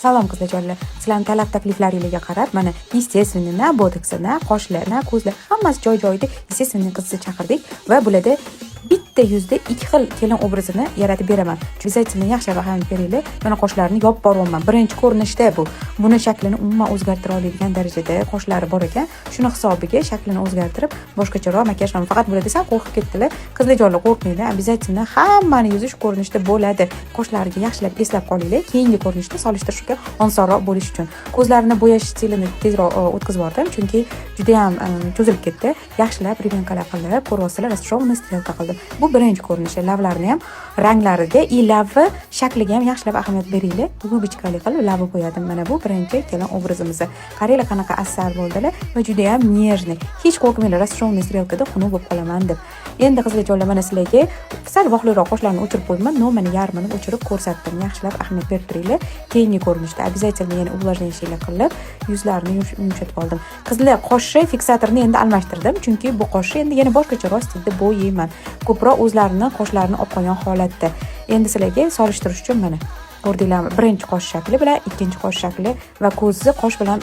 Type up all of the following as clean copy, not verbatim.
Salom qizlarjonlar. Sizlarning talab takliflaringizga qarab, mana естественный na botoksi, na qoshlar, na ko'zlar, hammasi joy-joyida естественный qizni chaqirdik va bularda bitta yuzda ikki xil kelin obrazini yaratib beraman. Obязательно yaxshi ahamiyat beringlar. Mana qoshlarni yopib boryapman. Birinchi ko'rinishda bu. Buni shaklini umuman o'zgartira oladigan darajada qoshlari bor ekan. Shuni hisobiga shaklini o'zgartirib, boshqacharoq makiyaj qilaman. Faqat bular desam qo'rqib ketdilar. Qizlarjonlar qo'rqmanglar. Obязательно hammani yuzi shu ko'rinishda bo'ladi. Qoshlariga yaxshilab eslab qolinglar. Keyingi ko'rinishda solishtirishga osonroq bo'lish uchun. Ko'zlarini bo'yash stilini tezroq o'tkazib yubordim, chunki juda ham cho'zilib ketdi. Yaxshilab ribenkalar qilib, ko'rvoslar rashtrovni stilka qildim. Bu birinchi ko'rinishi. Lavlarni ham ranglariga, lavi shakliga ham yaxshilab ahamiyat beringlar. Gubichkali qilib lavi qo'yadim. Mana bu birinchi kelin obrazimiz. Qaranglar qanaqa asal bo'ldilar va juda ham нежный. Hech qo'rqmanglar, rashtrovni stilkada xunuk bo'lib qolaman deb. Endi qizlarjonlar, mana sizlarga sal voqliroq qoshlarni o'chirib qo'ydim. Nomini yarmini o'chirib ko'rsatdim. Yaxshilab ahamiyat berib turinglar. Keyingi ko'rinishda обязательно yana увлажнение qilib yuzlarini yumshatib oldim. Qizlar qoshi fiksatorni endi almashtirdim, chunki bu qoshi endi yana boshqacharoq stilda bo'yayman. Ko'proq o'zlarini qoshlarini olib qolgan holatda. Endi sizlarga solishtirish uchun mana ko'rdinglarmi? Birinchi qosh shakli bilan ikkinchi qosh shakli va ko'zni qosh bilan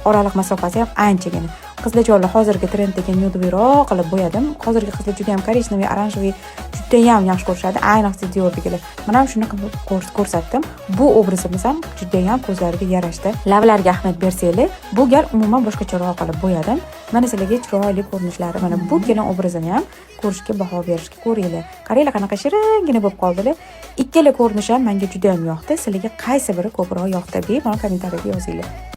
oraliq masofasi ham anchagina. Qizlarjonlar, hozirgi trenddagi nudiroq qilib bo'yadim. Hozirgi qizlar juda ham korичневый, оранжевый juda ham yaxshi ko'rishadi, ayniqsa Dior'dagilar. Mana ham shuni qilib ko'rsatdim. Bu obrazimiz ham juda ham ko'zlariga yarashdi. Lavlarga ahamiyat bersanglar, bu gal umuman boshqacharoq qilib bo'yadim. Mana sizlarga chiroyli ko'rinishlari. Mana bu kelin obrazini ham ko'rishga baho berishga ko'ringlar. Qaranglar qanaqa shiringina bo'lib qoldilar. Ikkala ko'rinish ham menga juda ham yoqdi. Sizlarga qaysi biri ko'proq yoqdi? Bemalol kommentariyada yozinglar.